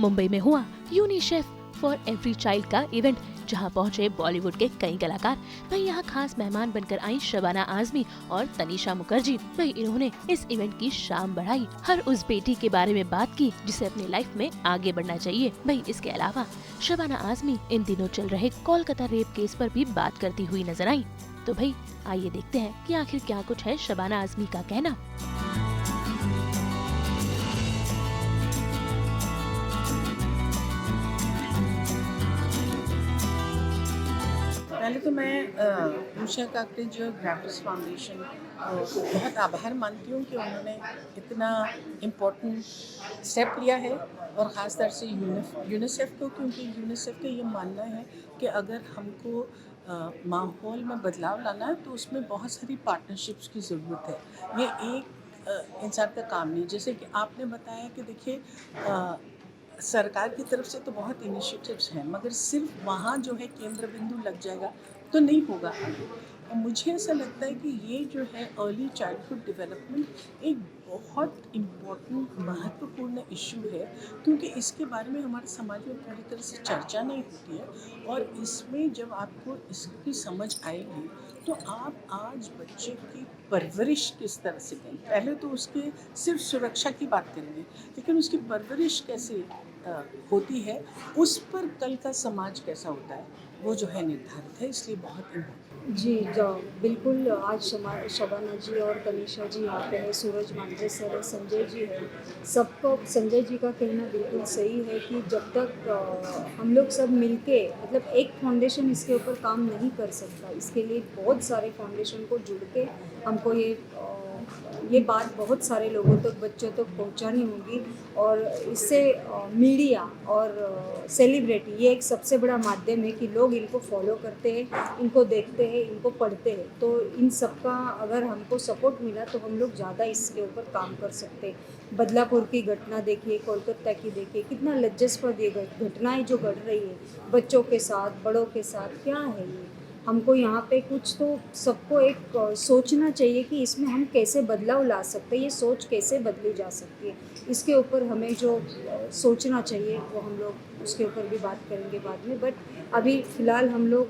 मुंबई में हुआ UNICEF for every child का इवेंट, जहां पहुंचे बॉलीवुड के कई कलाकार। भाई यहाँ खास मेहमान बनकर आई शबाना आजमी और तनीषा मुखर्जी। भाई इन्होंने इस इवेंट की शाम बढ़ाई, हर उस बेटी के बारे में बात की जिसे अपनी लाइफ में आगे बढ़ना चाहिए। भाई इसके अलावा शबाना आजमी इन दिनों चल रहे कोलकाता रेप केस पर भी बात करती हुई नजर आई। तो भाई आइए देखते हैं कि आखिर क्या कुछ है शबाना आजमी का कहना। पहले तो मैं उषा काकरेज जो ग्राफिक्स फाउंडेशन को बहुत आभार मानती हूँ कि उन्होंने इतना इम्पोर्टेंट स्टेप लिया है, और ख़ास तौर से यूनिसेफ को, क्योंकि यूनिसेफ का ये मानना है कि अगर हमको माहौल में बदलाव लाना है तो उसमें बहुत सारी पार्टनरशिप्स की ज़रूरत है। ये एक इंसान का काम नहीं। जैसे कि आपने बताया कि देखिए सरकार की तरफ से तो बहुत इनिशिएटिव्स हैं, मगर सिर्फ वहाँ जो है केंद्र बिंदु लग जाएगा तो नहीं होगा आगे। और मुझे ऐसा लगता है कि ये जो है अर्ली चाइल्डहुड डेवलपमेंट एक बहुत इम्पोर्टेंट महत्वपूर्ण इशू है, क्योंकि इसके बारे में हमारे समाज में पूरी तरह से चर्चा नहीं होती है। और इसमें जब आपको इसकी समझ आएगी तो आप आज बच्चे की परवरिश किस तरह से करें, पहले तो उसके सिर्फ सुरक्षा की बात करेंगे, लेकिन उसकी परवरिश कैसे होती है, उस पर कल का समाज कैसा होता है वो जो है निर्धारित है। इसलिए बहुत इम्पोर्टेंट जी जो बिल्कुल आज शबाना जी और तनीषा जी यहाँ पे है, सूरज मांझे सर है, संजय जी है। सबको संजय जी का कहना बिल्कुल सही है कि जब तक हम लोग सब मिलके, मतलब एक फाउंडेशन इसके ऊपर काम नहीं कर सकता, इसके लिए बहुत सारे फाउंडेशन को जुड़ के हमको ये बात बहुत सारे लोगों तक, बच्चों तक पहुंचानी होगी। और इससे मीडिया और सेलिब्रिटी ये एक सबसे बड़ा माध्यम है कि लोग इनको फॉलो करते हैं, इनको देखते हैं, इनको पढ़ते हैं। तो इन सब का अगर हमको सपोर्ट मिला तो हम लोग ज़्यादा इसके ऊपर काम कर सकते हैं। बदलापुर की घटना देखिए, कोलकाता की देखिए, कितना लज्जास्पद ये घटनाएं जो घट रही है बच्चों के साथ, बड़ों के साथ, क्या है ये। हमको यहाँ पे कुछ तो सबको एक सोचना चाहिए कि इसमें हम कैसे बदलाव ला सकते हैं, ये सोच कैसे बदली जा सकती है। इसके ऊपर हमें जो सोचना चाहिए वो हम लोग उसके ऊपर भी बात करेंगे बाद में। बट अभी फ़िलहाल हम लोग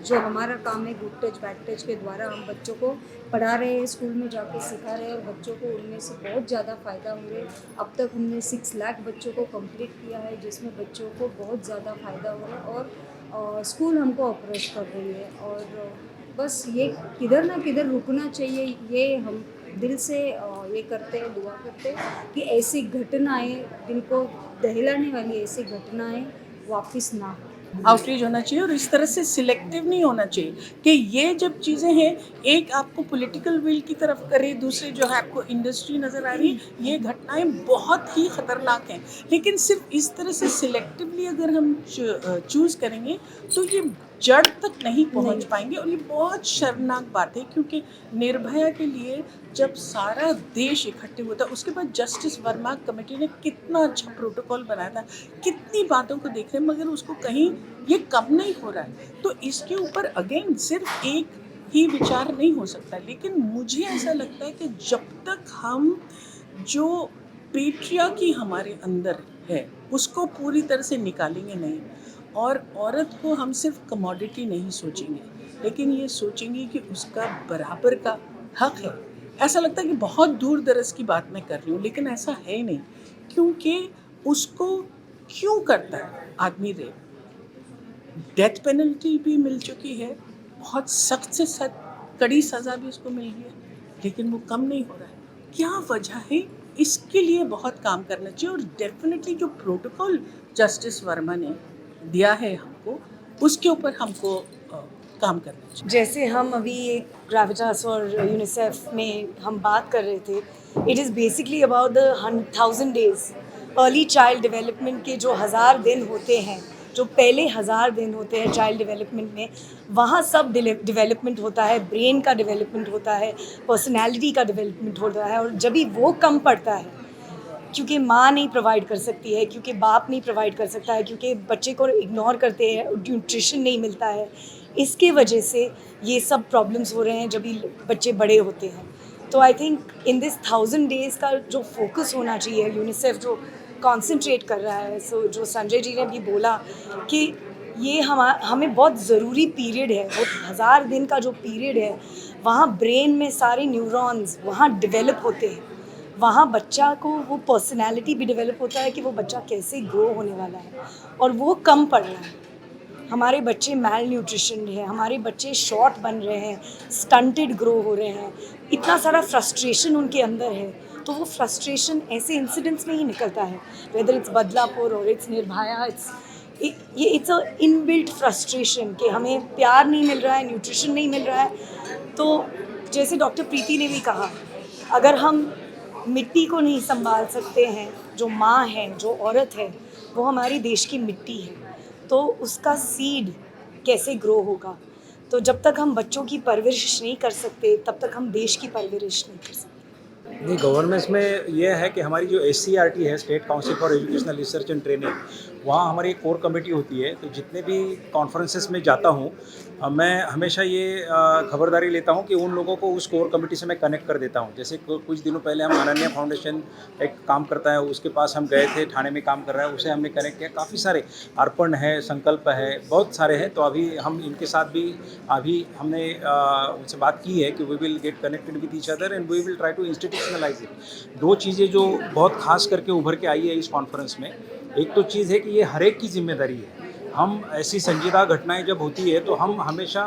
जो हमारा काम है गुड टच बैड टच के द्वारा हम बच्चों को पढ़ा रहे हैं, स्कूल में जाके सिखा रहे हैं, और बच्चों को उनमें से बहुत ज़्यादा फ़ायदा हो रहा है। अब तक हमने 6 लाख बच्चों को कंप्लीट किया है, जिसमें बच्चों को बहुत ज़्यादा फ़ायदा हो रहा है। और स्कूल हमको अप्रोच कर रही है, और बस ये किधर ना किधर रुकना चाहिए। ये हम दिल से ये करते हैं, दुआ करते हैं कि ऐसी घटनाएं, दिल को दहलाने वाली ऐसी घटनाएं वापस ना हो। आउटरीच होना चाहिए, और इस तरह से सिलेक्टिव नहीं होना चाहिए कि ये जब चीज़ें हैं, एक आपको पॉलिटिकल विल की तरफ करे, दूसरे जो है आपको इंडस्ट्री नज़र आ रही है। ये घटनाएं बहुत ही ख़तरनाक हैं, लेकिन सिर्फ इस तरह से सिलेक्टिवली अगर हम चूज़ करेंगे तो ये जड़ तक नहीं पहुंच पाएंगे। और ये बहुत शर्मनाक बात है, क्योंकि निर्भया के लिए जब सारा देश इकट्ठे हुआ था, उसके बाद जस्टिस वर्मा कमेटी ने कितना अच्छा प्रोटोकॉल बनाया था, कितनी बातों को देख रहे हैं, मगर उसको कहीं ये कम नहीं हो रहा है। तो इसके ऊपर अगेन सिर्फ एक ही विचार नहीं हो सकता। लेकिन मुझे ऐसा लगता है कि जब तक हम जो पेट्रियार्की हमारे अंदर है उसको पूरी तरह से निकालेंगे नहीं, और औरत को हम सिर्फ कमोडिटी नहीं सोचेंगे, लेकिन ये सोचेंगे कि उसका बराबर का हक है। ऐसा लगता है कि बहुत दूर दराज की बात मैं कर रही हूँ, लेकिन ऐसा है नहीं, क्योंकि उसको क्यों करता है आदमी रेप, डेथ पेनल्टी भी मिल चुकी है, बहुत सख्त से सख्त कड़ी सज़ा भी उसको मिल गई है, लेकिन वो कम नहीं हो रहा है। क्या वजह है? इसके लिए बहुत काम करना चाहिए। और डेफिनेटली जो प्रोटोकॉल जस्टिस वर्मा ने दिया है हमको, उसके ऊपर हमको काम करना चाहिए। जैसे हम अभी एक ग्रेविटास और यूनिसेफ में हम बात कर रहे थे, it is basically about the 1000 days early child development के जो 1000 दिन होते हैं, जो पहले 1000 दिन होते हैं चाइल्ड डेवलपमेंट में, वहाँ सब डेवलपमेंट होता है, ब्रेन का डेवलपमेंट होता है, पर्सनैलिटी का डेवलपमेंट होता है। और जब भी वो कम पड़ता है, क्योंकि माँ नहीं प्रोवाइड कर सकती है, क्योंकि बाप नहीं प्रोवाइड कर सकता है, क्योंकि बच्चे को इग्नोर करते हैं, न्यूट्रिशन नहीं मिलता है, इसके वजह से ये सब प्रॉब्लम्स हो रहे हैं जब भी बच्चे बड़े होते हैं। तो I think in this 1000 days का जो फोकस होना चाहिए, यूनिसेफ जो कंसंट्रेट कर रहा है। सो जो संजय जी ने भी बोला कि ये हमें बहुत ज़रूरी पीरियड है, वो 1000 दिन का जो पीरियड है, वहाँ ब्रेन में सारे न्यूरॉन्स वहाँ डेवलप होते हैं, वहाँ बच्चा को वो पर्सनालिटी भी डेवलप होता है कि वो बच्चा कैसे ग्रो होने वाला है, और वो कम पड़ रहा है। हमारे बच्चे मैल न्यूट्रिशन है, हमारे बच्चे शॉर्ट बन रहे हैं, स्टंटेड ग्रो हो रहे हैं, इतना सारा फ्रस्ट्रेशन उनके अंदर है। तो वो फ्रस्ट्रेशन ऐसे इंसिडेंट्स में ही निकलता है, वेदर इट्स बदलापुर और it's Nirbhaya, it's a inbuilt frustration कि हमें प्यार नहीं मिल रहा है, न्यूट्रिशन नहीं मिल रहा है। तो जैसे डॉक्टर प्रीति ने भी कहा, अगर हम मिट्टी को नहीं संभाल सकते हैं, जो माँ है, जो औरत है, वो हमारी देश की मिट्टी है, तो उसका सीड कैसे ग्रो होगा। तो जब तक हम बच्चों की परवरिश नहीं कर सकते, तब तक हम देश की परवरिश नहीं कर सकते। नहीं, गवर्नेंस में ये है कि हमारी जो SCRT है, state council for educational research and training, वहाँ हमारी एक कोर कमेटी होती है। तो जितने भी कॉन्फ्रेंसेस में जाता हूँ, मैं हमेशा ये खबरदारी लेता हूँ कि उन लोगों को उस कोर कमेटी से मैं कनेक्ट कर देता हूँ। जैसे कुछ दिनों पहले हम अनन्या फाउंडेशन एक काम करता है, उसके पास हम गए थे, ठाणे में काम कर रहा है, उसे हमने कनेक्ट किया। काफ़ी सारे, अर्पण है, संकल्प है, बहुत सारे हैं। तो अभी हम इनके साथ भी हमने उनसे बात की है कि we will get connected with each other and we will try to institutionalise it. 2 चीज़ें जो बहुत खास करके उभर के आई है इस कॉन्फ्रेंस में, एक तो चीज़ है कि ये हर एक की जिम्मेदारी है। हम ऐसी संजीदा घटनाएं जब होती है तो हम हमेशा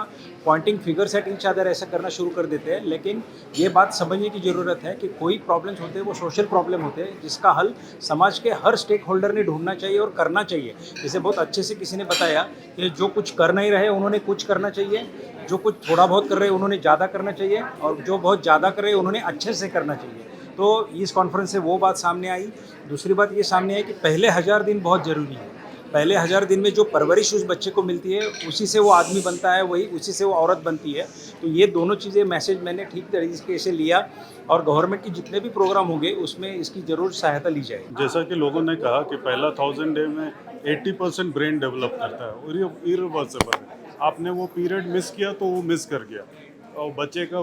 pointing figures at each other ऐसा करना शुरू कर देते हैं, लेकिन ये बात समझने की ज़रूरत है कि कोई प्रॉब्लम्स होते हैं वो सोशल प्रॉब्लम होते हैं, जिसका हल समाज के हर स्टेक होल्डर ने ढूंढना चाहिए और करना चाहिए। जैसे बहुत अच्छे से किसी ने बताया कि जो कुछ कर नहीं रहे उन्होंने कुछ करना चाहिए, जो कुछ थोड़ा बहुत कर रहे हैं उन्होंने ज़्यादा करना चाहिए, और जो बहुत ज़्यादा कर रहे हैं उन्होंने अच्छे से करना चाहिए। तो इस कॉन्फ्रेंस से वो बात सामने आई। दूसरी बात ये सामने आई कि पहले 1000 दिन बहुत ज़रूरी है। पहले 1000 दिन में जो परवरिश उस बच्चे को मिलती है, उसी से वो आदमी बनता है, वही उसी से वो औरत बनती है। तो ये दोनों चीज़ें मैसेज मैंने ठीक तरीके से लिया, और गवर्नमेंट के जितने भी प्रोग्राम होंगे उसमें इसकी ज़रूर सहायता ली जाए। जैसा कि लोगों ने कहा कि पहला 1000 डे में 80% ब्रेन डेवलप करता है और ये इरिवर्सिबल है। आपने वो पीरियड मिस किया तो वो मिस कर गया, और बच्चे का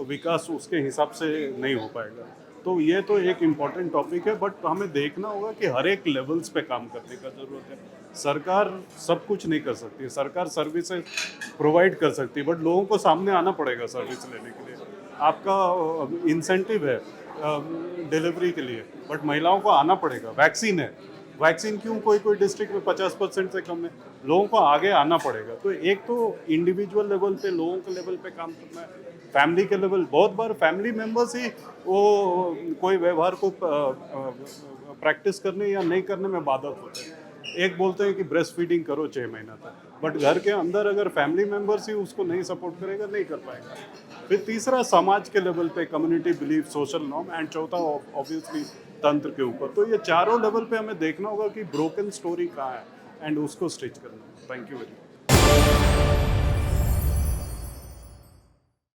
विकास उसके हिसाब से नहीं हो पाएगा। तो ये तो एक इम्पॉर्टेंट टॉपिक है, बट हमें देखना होगा कि हर एक लेवल्स पे काम करने का ज़रूरत है। सरकार सब कुछ नहीं कर सकती, सरकार सर्विसेज प्रोवाइड कर सकती है, बट लोगों को सामने आना पड़ेगा सर्विस लेने के लिए। आपका इंसेंटिव है डिलीवरी के लिए, बट महिलाओं को आना पड़ेगा। वैक्सीन है, वैक्सीन क्यों कोई डिस्ट्रिक्ट में 50% से कम है, लोगों को आगे आना पड़ेगा। तो एक तो इंडिविजुअल लेवल पे, लोगों के लेवल पे काम करना है, फैमिली के लेवल। बहुत बार फैमिली मेम्बर्स ही वो कोई व्यवहार को प्रैक्टिस करने या नहीं करने में बाधक होते हैं। एक बोलते हैं कि ब्रेस्ट फीडिंग करो 6 महीना तक, बट घर के अंदर अगर फैमिली मेम्बर्स ही उसको नहीं सपोर्ट करेगा, नहीं कर पाएगा। फिर तीसरा समाज के लेवल पे community belief, social norm, and चौथा ऑब्वियसली तंत्र के ऊपर। तो ये चारों लेवल पे हमें देखना होगा कि ब्रोकन स्टोरी कहाँ है एंड उसको स्टिच करना। Thank you very much.